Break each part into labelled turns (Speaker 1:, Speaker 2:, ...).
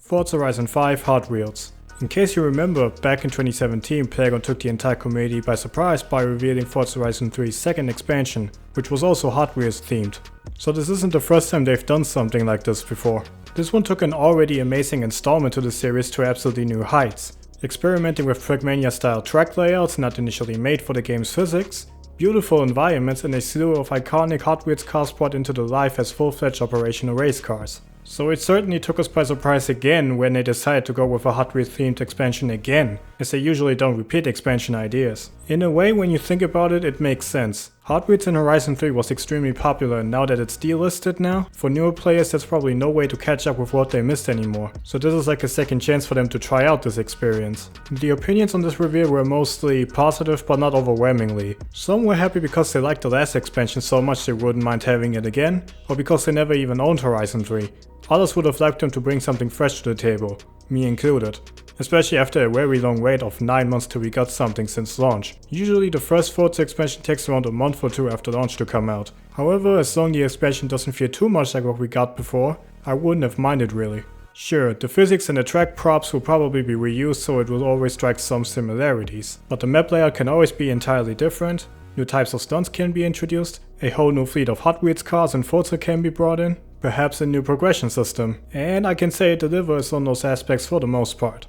Speaker 1: Forza Horizon 5 Hot Wheels. In case you remember, back in 2017, Plagon took the entire community by surprise by revealing Forza Horizon 3's second expansion, which was also Hot Wheels themed. So this isn't the first time they've done something like this before. This one took an already amazing installment to the series to absolutely new heights, experimenting with Trackmania style track layouts not initially made for the game's physics, beautiful environments, and a slew of iconic Hot Wheels cars brought into the life as full-fledged operational race cars. So it certainly took us by surprise again when they decided to go with a Hot Wheels themed expansion again, as they usually don't repeat expansion ideas. In a way, when you think about it, it makes sense. Hot Wheels in Horizon 3 was extremely popular, and now that it's delisted now, for newer players there's probably no way to catch up with what they missed anymore. So this is like a second chance for them to try out this experience. The opinions on this reveal were mostly positive, but not overwhelmingly. Some were happy because they liked the last expansion so much they wouldn't mind having it again, or because they never even owned Horizon 3. Others would have liked them to bring something fresh to the table, me included. Especially after a very long wait of 9 months till we got something since launch. Usually the first Forza expansion takes around a month or two after launch to come out. However, as long as the expansion doesn't feel too much like what we got before, I wouldn't have minded really. Sure, the physics and the track props will probably be reused, so it will always strike some similarities. But the map layout can always be entirely different, new types of stunts can be introduced, a whole new fleet of Hot Wheels cars and Forza can be brought in, perhaps a new progression system, and I can say it delivers on those aspects for the most part.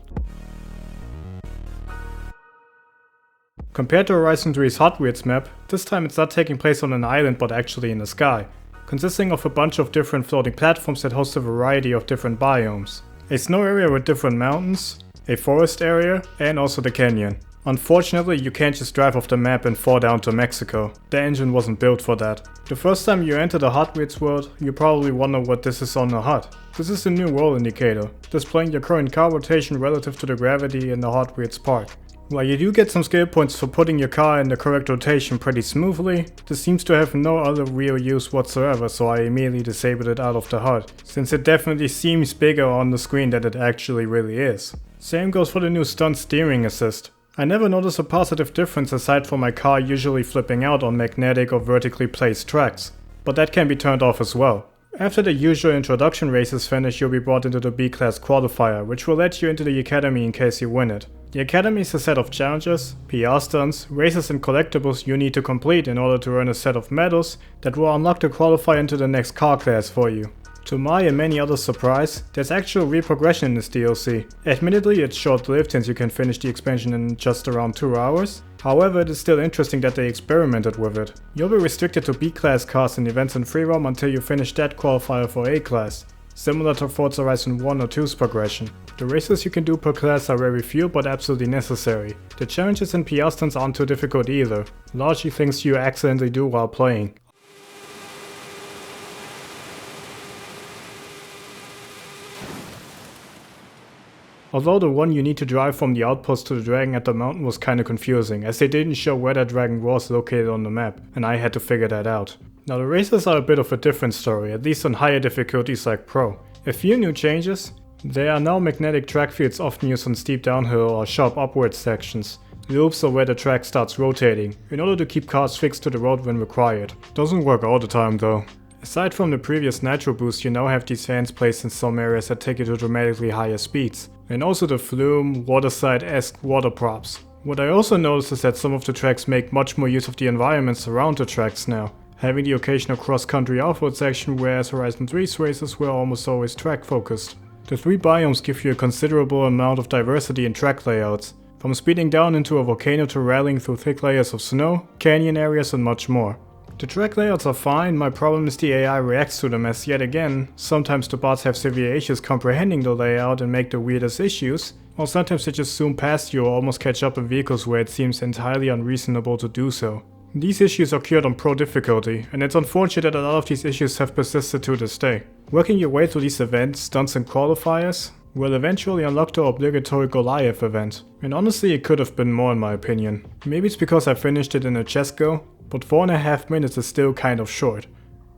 Speaker 1: Compared to Horizon 3's Hot Wheels map, this time it's not taking place on an island but actually in the sky, consisting of a bunch of different floating platforms that host a variety of different biomes. A snow area with different mountains, a forest area, and also the canyon. Unfortunately, you can't just drive off the map and fall down to Mexico. The engine wasn't built for that. The first time you enter the Hot Wheels world, you probably wonder what this is on the HUD. This is the new roll indicator, displaying your current car rotation relative to the gravity in the Hot Wheels park. While you do get some skill points for putting your car in the correct rotation pretty smoothly, this seems to have no other real use whatsoever, so I immediately disabled it out of the HUD, since it definitely seems bigger on the screen than it actually really is. Same goes for the new stunt steering assist. I never noticed a positive difference aside from my car usually flipping out on magnetic or vertically placed tracks, but that can be turned off as well. After the usual introduction races finish, you'll be brought into the B-Class qualifier, which will let you into the Academy in case you win it. The Academy is a set of challenges, PR stunts, races and collectibles you need to complete in order to earn a set of medals that will unlock the qualifier into the next car class for you. To my and many others' surprise, there's actual real progression in this DLC. Admittedly, it's short-lived since you can finish the expansion in just around 2 hours. However, it is still interesting that they experimented with it. You'll be restricted to B-Class cars and events in free roam until you finish that qualifier for A-Class, similar to Forza Horizon 1 or 2's progression. The races you can do per class are very few but absolutely necessary. The challenges and PR stunts aren't too difficult either, largely things you accidentally do while playing. Although the one you need to drive from the outpost to the dragon at the mountain was kinda confusing, as they didn't show where that dragon was located on the map, and I had to figure that out. Now the races are a bit of a different story, at least on higher difficulties like Pro. A few new changes. There are now magnetic track fields often used on steep downhill or sharp upward sections. Loops are where the track starts rotating, in order to keep cars fixed to the road when required. Doesn't work all the time though. Aside from the previous nitro boost, you now have these fans placed in some areas that take you to dramatically higher speeds. And also the flume, waterside-esque water props. What I also noticed is that some of the tracks make much more use of the environments around the tracks now, having the occasional cross-country off-road section, whereas Horizon 3's races were almost always track-focused. The 3 biomes give you a considerable amount of diversity in track layouts, from speeding down into a volcano to rallying through thick layers of snow, canyon areas and much more. The track layouts are fine, my problem is the AI reacts to them, as yet again, sometimes the bots have severe issues comprehending the layout and make the weirdest issues, or sometimes they just zoom past you or almost catch up in vehicles where it seems entirely unreasonable to do so. These issues occurred on Pro difficulty, and it's unfortunate that a lot of these issues have persisted to this day. Working your way through these events, stunts and qualifiers will eventually unlock the obligatory Goliath event, and honestly it could have been more in my opinion. Maybe it's because I finished it in a chest go, but 4.5 minutes is still kind of short.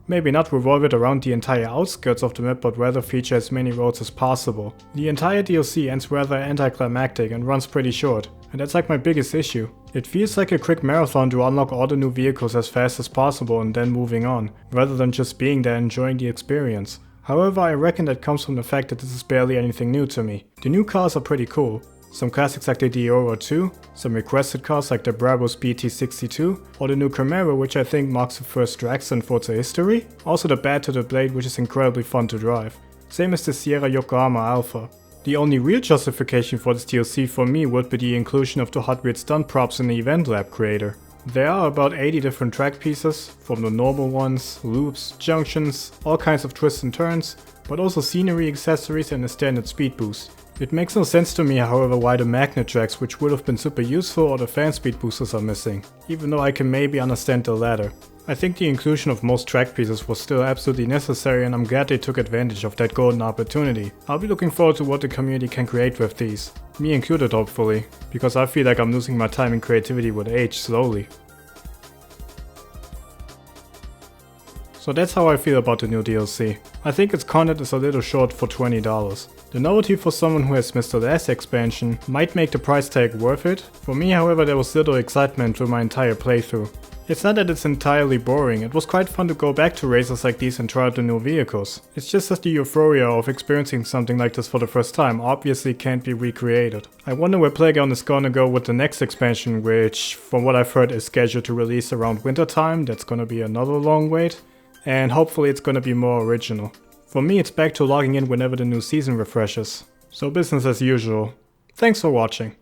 Speaker 1: Maybe not revolve it around the entire outskirts of the map, but rather feature as many roads as possible. The entire DLC ends rather anticlimactic and runs pretty short, and that's like my biggest issue. It feels like a quick marathon to unlock all the new vehicles as fast as possible and then moving on, rather than just being there enjoying the experience. However, I reckon that comes from the fact that this is barely anything new to me. The new cars are pretty cool. Some classics like the Dioro 2, some requested cars like the Brabus BT62, or the new Camaro, which I think marks the first drags in Forza history. Also the Bad to the Blade, which is incredibly fun to drive. Same as the Sierra Yokohama Alpha. The only real justification for this DLC for me would be the inclusion of the Hot Wheels stunt props in the Event Lab creator. There are about 80 different track pieces, from the normal ones, loops, junctions, all kinds of twists and turns, but also scenery, accessories and a standard speed boost. It makes no sense to me, however, why the magnet tracks, which would have been super useful, or the fan speed boosters are missing, even though I can maybe understand the latter. I think the inclusion of most track pieces was still absolutely necessary, and I'm glad they took advantage of that golden opportunity. I'll be looking forward to what the community can create with these. Me included, hopefully, because I feel like I'm losing my time and creativity with age slowly. So that's how I feel about the new DLC. I think its content is a little short for $20. The novelty for someone who has missed the last expansion might make the price tag worth it. For me, however, there was little excitement through my entire playthrough. It's not that it's entirely boring, it was quite fun to go back to races like these and try out the new vehicles. It's just that the euphoria of experiencing something like this for the first time obviously can't be recreated. I wonder where Playground is gonna go with the next expansion, which, from what I've heard, is scheduled to release around winter time. That's gonna be another long wait. And hopefully it's gonna be more original. For me, it's back to logging in whenever the new season refreshes. So business as usual. Thanks for watching.